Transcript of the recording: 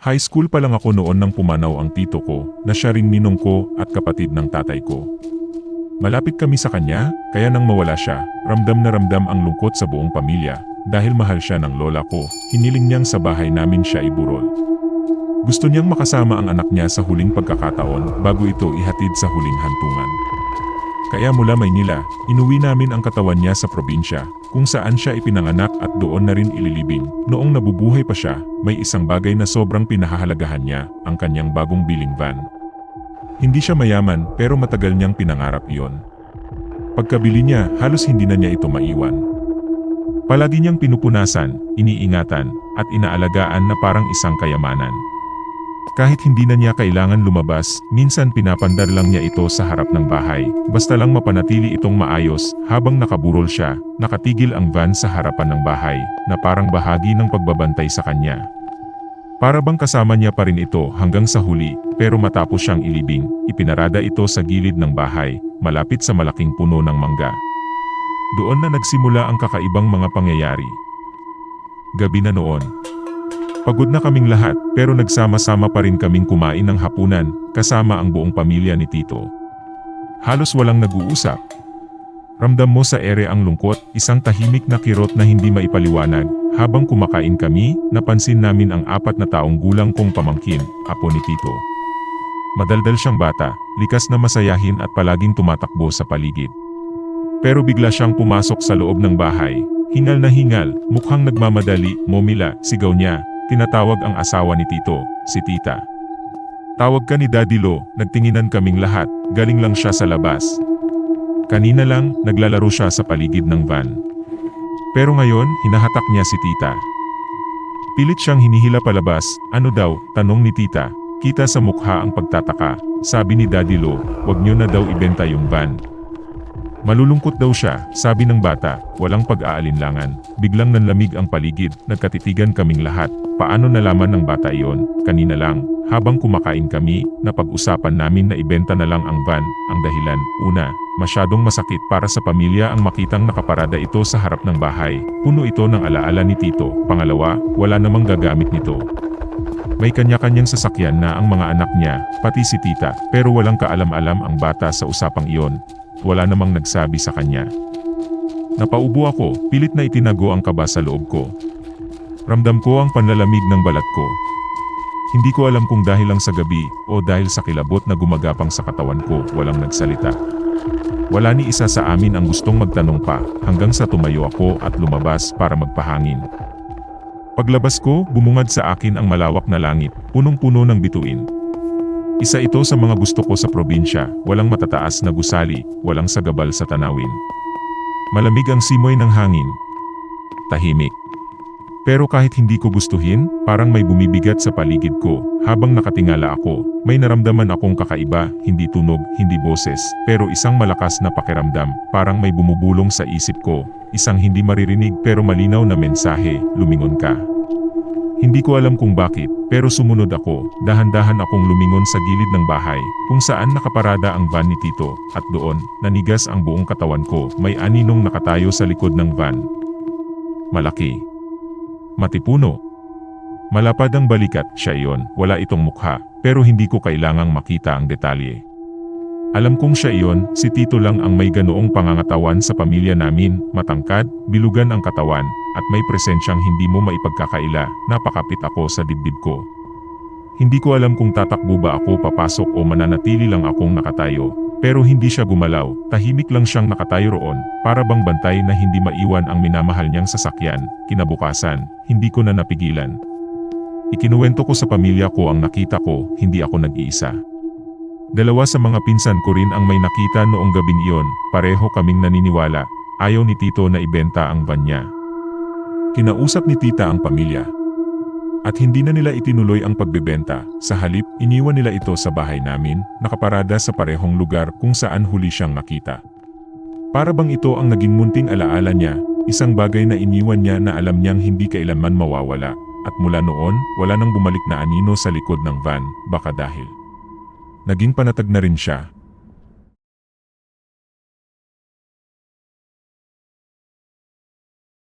High school pa lang ako noon nang pumanaw ang tito ko, na siya ring ninong ko at kapatid ng tatay ko. Malapit kami sa kanya, kaya nang mawala siya, ramdam na ramdam ang lungkot sa buong pamilya. Dahil mahal siya ng lola ko, hiniling niyang sa bahay namin siya iburol. Gusto niyang makasama ang anak niya sa huling pagkakataon bago ito ihatid sa huling hantungan. Kaya mula Maynila, inuwi namin ang katawan niya sa probinsya, kung saan siya ipinanganak at doon na rin ililibing. Noong nabubuhay pa siya, may isang bagay na sobrang pinahahalagahan niya, ang kanyang bagong biling van. Hindi siya mayaman pero matagal niyang pinangarap iyon. Pagkabili niya, halos hindi na niya ito maiwan. Palagi niyang pinupunasan, iniingatan, at inaalagaan na parang isang kayamanan. Kahit hindi na niya kailangan lumabas, minsan pinapandar lang niya ito sa harap ng bahay, basta lang mapanatili itong maayos. Habang nakaburol siya, nakatigil ang van sa harapan ng bahay, na parang bahagi ng pagbabantay sa kanya. Para bang kasama niya pa rin ito hanggang sa huli, pero matapos siyang ilibing, ipinarada ito sa gilid ng bahay, malapit sa malaking puno ng mangga. Doon na nagsimula ang kakaibang mga pangyayari. Gabi na noon. Pagod na kaming lahat, pero nagsama-sama pa rin kaming kumain ng hapunan, kasama ang buong pamilya ni Tito. Halos walang nag-uusap. Ramdam mo sa ere ang lungkot, isang tahimik na kirot na hindi maipaliwanag. Habang kumakain kami, napansin namin ang 4 na taong gulang kong pamangkin, apo ni Tito. Madaldal siyang bata, likas na masayahin at palaging tumatakbo sa paligid. Pero bigla siyang pumasok sa loob ng bahay, hingal na hingal, mukhang nagmamadali, momila, sigaw niya. Tinatawag ang asawa ni Tito, si Tita. Tawag ka ni Daddy Lo, nagtinginan kaming lahat, galing lang siya sa labas. Kanina lang, naglalaro siya sa paligid ng van. Pero ngayon, hinahatak niya si Tita. Pilit siyang hinihila palabas, ano daw, tanong ni Tita. Kita sa mukha ang pagtataka, sabi ni Daddy Lo, wag niyo na daw ibenta yung van. Malulungkot daw siya, sabi ng bata, walang pag-aalinlangan. Biglang nanlamig ang paligid, nagkatitigan kaming lahat. Paano nalaman ng bata iyon? Kanina lang, habang kumakain kami, napag-usapan namin na ibenta na lang ang van. Ang dahilan, una, masyadong masakit para sa pamilya ang makitang nakaparada ito sa harap ng bahay. Puno ito ng alaala ni Tito. Pangalawa, wala namang gagamit nito. May kanya-kanyang sasakyan na ang mga anak niya, pati si Tita, pero walang kaalam-alam ang bata sa usapang iyon. Wala namang nagsabi sa kanya. Napaubo ako, pilit na itinago ang kaba sa loob ko. Ramdam ko ang panlalamig ng balat ko. Hindi ko alam kung dahil lang sa gabi o dahil sa kilabot na gumagapang sa katawan ko, walang nagsalita. Wala ni isa sa amin ang gustong magtanong pa, hanggang sa tumayo ako at lumabas para magpahangin. Paglabas ko, bumungad sa akin ang malawak na langit, punong-puno ng bituin. Isa ito sa mga gusto ko sa probinsya, walang matataas na gusali, walang sagabal sa tanawin. Malamig ang simoy ng hangin. Tahimik. Pero kahit hindi ko gustuhin, parang may bumibigat sa paligid ko. Habang nakatingala ako, may naramdaman akong kakaiba, hindi tunog, hindi boses, pero isang malakas na pakiramdam, parang may bumubulong sa isip ko. Isang hindi maririnig pero malinaw na mensahe, lumingon ka. Hindi ko alam kung bakit, pero sumunod ako. Dahan-dahan akong lumingon sa gilid ng bahay, kung saan nakaparada ang van ni Tito, at doon, nanigas ang buong katawan ko. May aninong nakatayo sa likod ng van. Malaki. Matipuno. Malapad ang balikat, siya iyon, wala itong mukha, pero hindi ko kailangang makita ang detalye. Alam kong siya iyon, si Tito lang ang may ganoong pangangatawan sa pamilya namin, matangkad, bilugan ang katawan, at may presensyang hindi mo maipagkakaila. Napakapit ako sa dibdib ko. Hindi ko alam kung tatakbo ba ako papasok o mananatili lang akong nakatayo, pero hindi siya gumalaw, tahimik lang siyang nakatayo roon, para bang bantay na hindi maiwan ang minamahal niyang sasakyan. Kinabukasan, hindi ko na napigilan. Ikinuwento ko sa pamilya ko ang nakita ko, hindi ako nag-iisa. Dalawa sa mga pinsan ko rin ang may nakita noong gabing iyon, pareho kaming naniniwala, ayaw ni Tito na ibenta ang van niya. Kinausap ni Tita ang pamilya. At hindi na nila itinuloy ang pagbebenta, sa halip, iniwan nila ito sa bahay namin, nakaparada sa parehong lugar kung saan huli siyang nakita. Para bang ito ang naging munting alaala niya, isang bagay na iniwan niya na alam niyang hindi kailanman mawawala, at mula noon, wala nang bumalik na anino sa likod ng van, baka dahil naging panatag na rin siya.